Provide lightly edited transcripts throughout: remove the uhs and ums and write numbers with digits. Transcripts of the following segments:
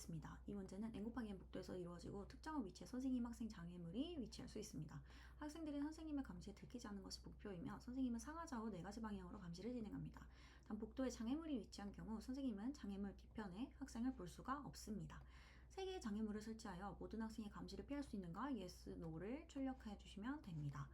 있습니다. 이 문제는 n 곱하기 n 복도에서 이루어지고 특정한 위치에 선생님, 학생, 장애물이 위치할 수 있습니다. 학생들이 선생님의 감시에 들키지 않는 것이 목표이며 선생님은 상하좌우 4가지 방향으로 감시를 진행합니다. 단 복도에 장애물이 위치한 경우 선생님은 장애물 뒤편에 학생을 볼 수가 없습니다. 3개의 장애물을 설치하여 모든 학생이 감시를 피할 수 있는가? Yes, No를 출력해 주시면 됩니다.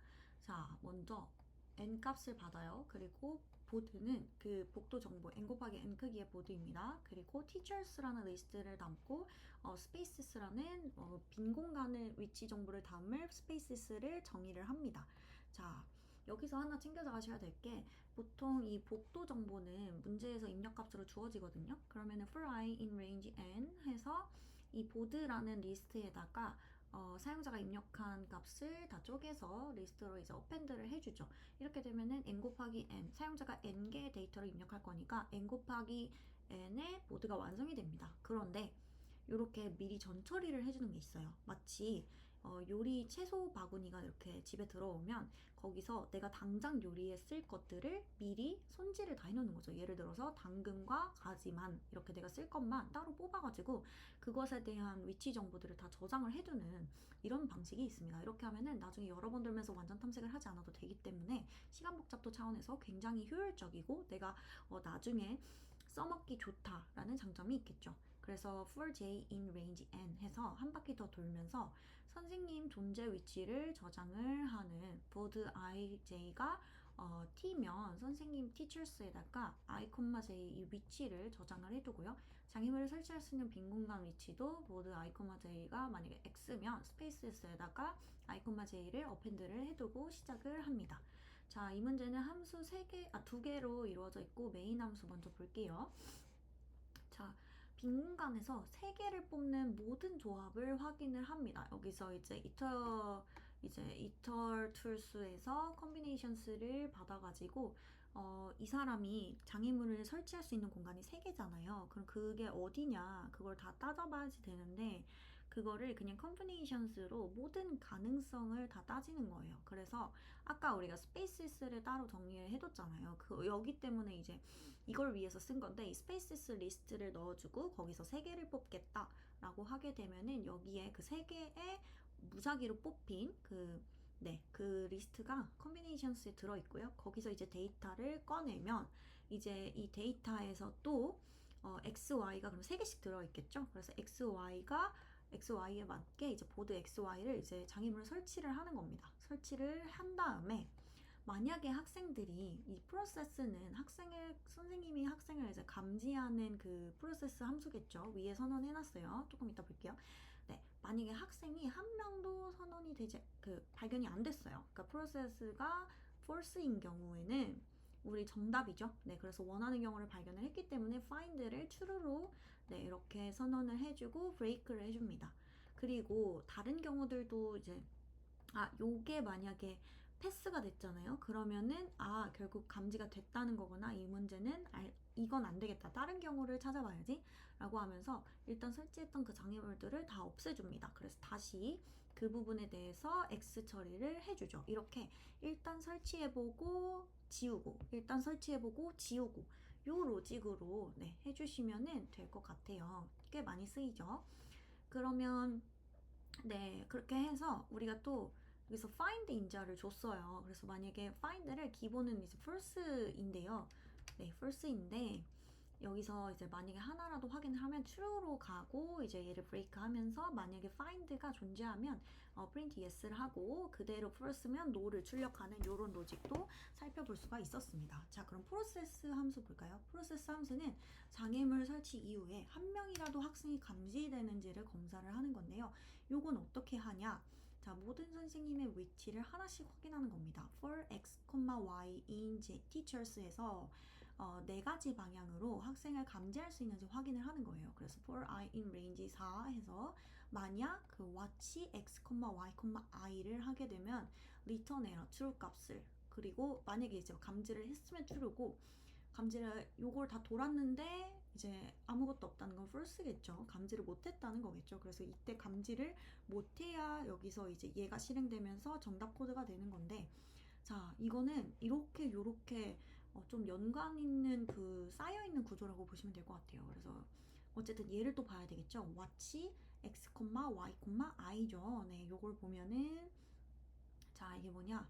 자, 먼저 n 값을 받아요. 그리고 보드는 그 복도 정보 n 곱하기 n 크기의 보드입니다. 그리고 teachers라는 리스트를 담고 spaces라는 빈 공간의 위치 정보를 담을 spaces를 정의를 합니다. 자, 여기서 하나 챙겨서 가셔야 될 게 보통 이 복도 정보는 문제에서 입력값으로 주어지거든요. 그러면은 for i in range n 해서 이 보드라는 리스트에다가 사용자가 입력한 값을 다 쪼개서 리스트로 이제 어펜드를 해주죠. 이렇게 되면은 n 곱하기 n, 사용자가 n개의 데이터를 입력할 거니까 n 곱하기 n의 보드가 완성이 됩니다. 그런데 이렇게 미리 전 처리를 해주는 게 있어요. 마치 요리 채소 바구니가 이렇게 집에 들어오면 거기서 내가 당장 요리에 쓸 것들을 미리 손질을 다 해놓는 거죠. 예를 들어서 당근과 가지만 이렇게 내가 쓸 것만 따로 뽑아가지고 그것에 대한 위치 정보들을 다 저장을 해두는 이런 방식이 있습니다. 이렇게 하면은 나중에 여러 번 돌면서 완전 탐색을 하지 않아도 되기 때문에 시간 복잡도 차원에서 굉장히 효율적이고 내가 나중에 써먹기 좋다라는 장점이 있겠죠. 그래서 for j in range n 해서 한 바퀴 더 돌면서 선생님 존재 위치를 저장을 하는 보드 ij가 t면 선생님 teachers에다가 i, j 이 위치를 저장을 해두고요. 장애물을 설치할 수 있는 빈 공간 위치도 보드 i, j가 만약에 x면 spaces에다가 i, j를 어펜드를 해두고 시작을 합니다. 자, 이 문제는 함수 2개로 이루어져 있고 메인 함수 먼저 볼게요. 자, 빈 공간에서 3개를 뽑는 모든 조합을 확인을 합니다. 여기서 이제 이터 툴스에서 컨비네이션스를 받아가지고 이 사람이 장애물을 설치할 수 있는 공간이 3개잖아요. 그럼 그게 어디냐 그걸 다 따져봐야지 되는데 그거를 그냥 컨비네이션스로 모든 가능성을 다 따지는 거예요. 그래서 아까 우리가 스페이스를 따로 정리를 해뒀잖아요. 여기 때문에 이제 이걸 위해서 쓴 건데 이 스페이스 리스트를 넣어주고 거기서 3개를 뽑겠다라고 하게 되면은 여기에 그 3개의 무작위로 뽑힌 그 리스트가 컨비네이션스에 들어있고요. 거기서 이제 데이터를 꺼내면 이제 이 데이터에서 또 XY가 그럼 3개씩 들어있겠죠. 그래서 XY에 맞게 이제 보드 XY를 이제 장애물을 설치를 하는 겁니다. 설치를 한 다음에 만약에 학생들이 이 프로세스는 선생님이 학생을 이제 감지하는 그 프로세스 함수겠죠. 위에 선언해놨어요. 조금 이따 볼게요. 네, 만약에 학생이 한 명도 선언이 발견이 안 됐어요. 그러니까 프로세스가 false인 경우에는 우리 정답이죠. 네, 그래서 원하는 경우를 발견을 했기 때문에 find를 true로 이렇게 선언을 해주고 break를 해줍니다. 그리고 다른 경우들도 이제 요게 만약에 패스가 됐잖아요. 그러면은 결국 감지가 됐다는 거구나. 이 문제는 이건 안 되겠다. 다른 경우를 찾아봐야지 라고 하면서 일단 설치했던 그 장애물들을 다 없애줍니다. 그래서 다시 그 부분에 대해서 X 처리를 해주죠. 이렇게 일단 설치해보고 지우고 일단 설치해보고 지우고 요 로직으로 해주시면 될 것 같아요. 꽤 많이 쓰이죠. 그러면 그렇게 해서 우리가 또 여기서 find 인자를 줬어요. 그래서 만약에 find를 기본은 이제 false인데요. false인데 여기서 이제 만약에 하나라도 확인을 하면 true로 가고 이제 얘를 break 하면서 만약에 find가 존재하면 print yes를 하고 그대로 false면 no를 출력하는 이런 로직도 살펴볼 수가 있었습니다. 자, 그럼 process 함수 볼까요? process 함수는 장애물 설치 이후에 한 명이라도 학생이 감지되는지를 검사를 하는 건데요. 요건 어떻게 하냐? 자, 모든 선생님의 위치를 하나씩 확인하는 겁니다. for x, y in teachers에서 4가지 방향으로 학생을 감지할 수 있는지 확인을 하는 거예요. 그래서 for i in range 4 해서 만약 그 watch x, y, i를 하게 되면 return error, true 값을 그리고 만약에 이제 감지를 했으면 true고 감지를 요걸 다 돌았는데 이제 아무것도 없다는 건 false겠죠. 감지를 못했다는 거겠죠. 그래서 이때 감지를 못해야 여기서 이제 얘가 실행되면서 정답 코드가 되는 건데 자, 이거는 이렇게 요렇게 좀 연관 있는 쌓여 있는 구조라고 보시면 될 것 같아요. 그래서 어쨌든 얘를 또 봐야 되겠죠. watch x, y, i죠. 네, 요걸 보면은 자, 이게 뭐냐?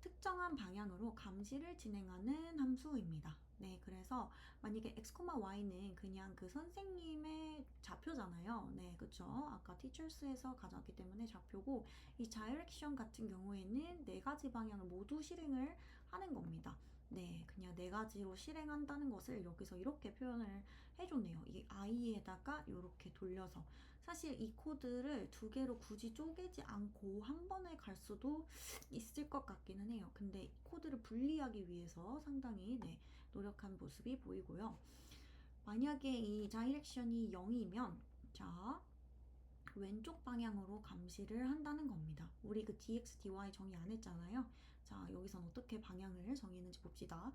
특정한 방향으로 감시를 진행하는 함수입니다. 네, 그래서 만약에 x, y는 그냥 그 선생님의 좌표잖아요. 네, 그쵸? 아까 teachers에서 가져왔기 때문에 좌표고, 이 direction 같은 경우에는 네 가지 방향을 모두 실행을 하는 겁니다. 네, 그냥 네 가지로 실행한다는 것을 여기서 이렇게 표현을 해줬네요. 이 i에다가 이렇게 돌려서. 사실 이 코드를 두 개로 굳이 쪼개지 않고 한 번에 갈 수도 있을 것 같기는 해요. 근데 코드를 분리하기 위해서 상당히 네, 노력한 모습이 보이고요. 만약에 이 다이렉션이 0이면 자, 왼쪽 방향으로 감시를 한다는 겁니다. 우리 그 dx, dy 정의 안 했잖아요. 자, 여기선 어떻게 방향을 정의했는지 봅시다.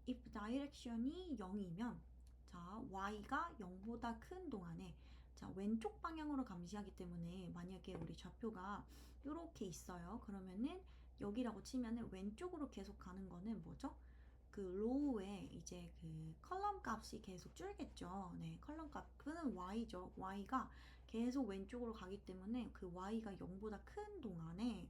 if direction이 0이면 자, y가 0보다 큰 동안에 자, 왼쪽 방향으로 감시하기 때문에 만약에 우리 좌표가 이렇게 있어요. 그러면은 여기라고 치면은 왼쪽으로 계속 가는 거는 뭐죠? 그 로우에 이제 그 컬럼 값이 계속 줄겠죠. 네, 컬럼 값은 y죠. y가 계속 왼쪽으로 가기 때문에 그 y가 0보다 큰 동안에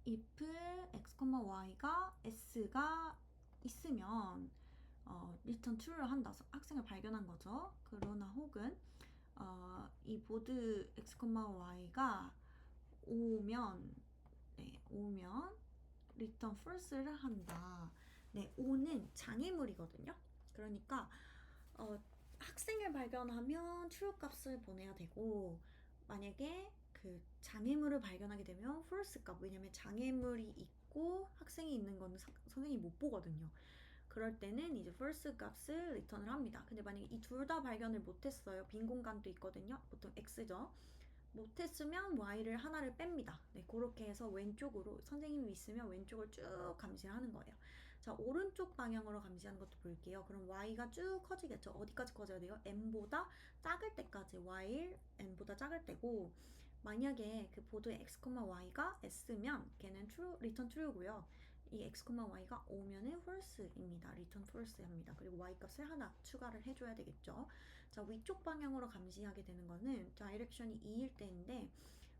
if x, y가 s가 있으면 return true를 한다. 학생을 발견한 거죠. 그러나 혹은 이 보드 x, y가 오면 return false를 한다. 네, O는 장애물이거든요. 그러니까 학생을 발견하면 true 값을 보내야 되고 만약에 그 장애물을 발견하게 되면 false 값. 왜냐면 장애물이 있고 학생이 있는 거는 선생님이 못 보거든요. 그럴 때는 이제 false 값을 리턴을 합니다. 근데 만약에 이 둘 다 발견을 못했어요. 빈 공간도 있거든요. 보통 x죠. 못했으면 y를 하나를 뺍니다. 네, 그렇게 해서 왼쪽으로 선생님이 있으면 왼쪽을 쭉 감시를 하는 거예요. 자, 오른쪽 방향으로 감시하는 것도 볼게요. 그럼 y가 쭉 커지겠죠. 어디까지 커져야 돼요? n보다 작을 때까지 while n보다 작을 때고 만약에 그 보드의 x, y가 s면 걔는 true, return true고요. 이 x, y가 오면은 false입니다. return false 합니다. 그리고 y 값을 하나 추가를 해줘야 되겠죠. 자, 위쪽 방향으로 감시하게 되는 거는 다이렉션이 2일 때인데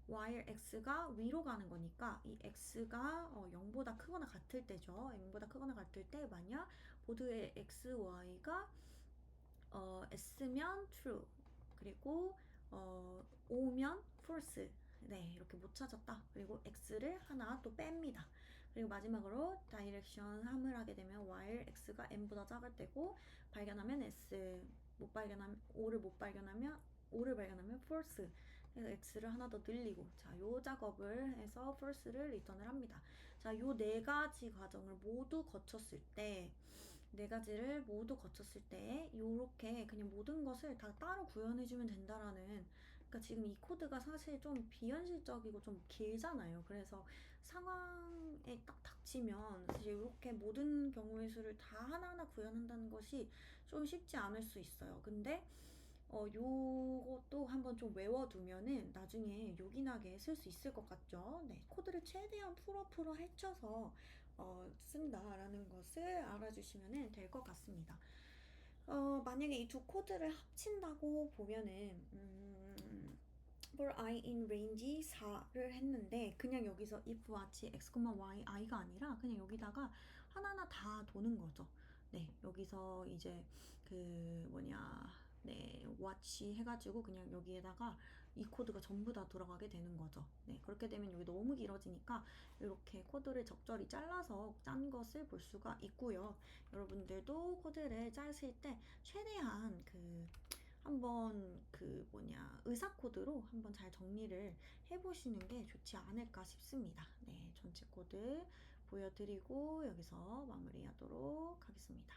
while x가 위로 가는 거니까 이 x가 0보다 크거나 같을 때죠. 0보다 크거나 같을 때 만약 보드의 x, y가 s면 true 그리고 o면 false 네, 이렇게 못 찾았다. 그리고 x를 하나 또 뺍니다. 그리고 마지막으로 다이렉션 3을 하게 되면 while x가 n보다 작을 때고 발견하면 s 못 발견하면 o를 발견하면 false 그래서 x를 하나 더 늘리고 자, 요 작업을 해서 false를 리턴을 합니다. 자, 요 네 가지 과정을 모두 거쳤을 때 네 가지를 모두 거쳤을 때 이렇게 그냥 모든 것을 다 따로 구현해주면 된다라는 그러니까 지금 이 코드가 사실 좀 비현실적이고 좀 길잖아요. 그래서 상황에 딱 닥치면 사실 이렇게 모든 경우의 수를 다 하나하나 구현한다는 것이 좀 쉽지 않을 수 있어요. 근데 요것도 한번 좀 외워두면은 나중에 요긴하게 쓸 수 있을 것 같죠? 네, 코드를 최대한 풀어 헤쳐서 쓴다라는 것을 알아주시면 될 것 같습니다. 만약에 이 두 코드를 합친다고 보면은 for i in range 4를 했는데 그냥 여기서 if watch x, y, i가 아니라 그냥 여기다가 하나하나 다 도는 거죠. 네, 여기서 이제 그 네, watch 해가지고 그냥 여기에다가 이 코드가 전부 다 들어가게 되는 거죠. 네, 그렇게 되면 여기 너무 길어지니까 이렇게 코드를 적절히 잘라서 짠 것을 볼 수가 있고요. 여러분들도 코드를 짜실 때 최대한 한번 의사 코드로 한번 잘 정리를 해보시는 게 좋지 않을까 싶습니다. 네, 전체 코드 보여드리고 여기서 마무리하도록 하겠습니다.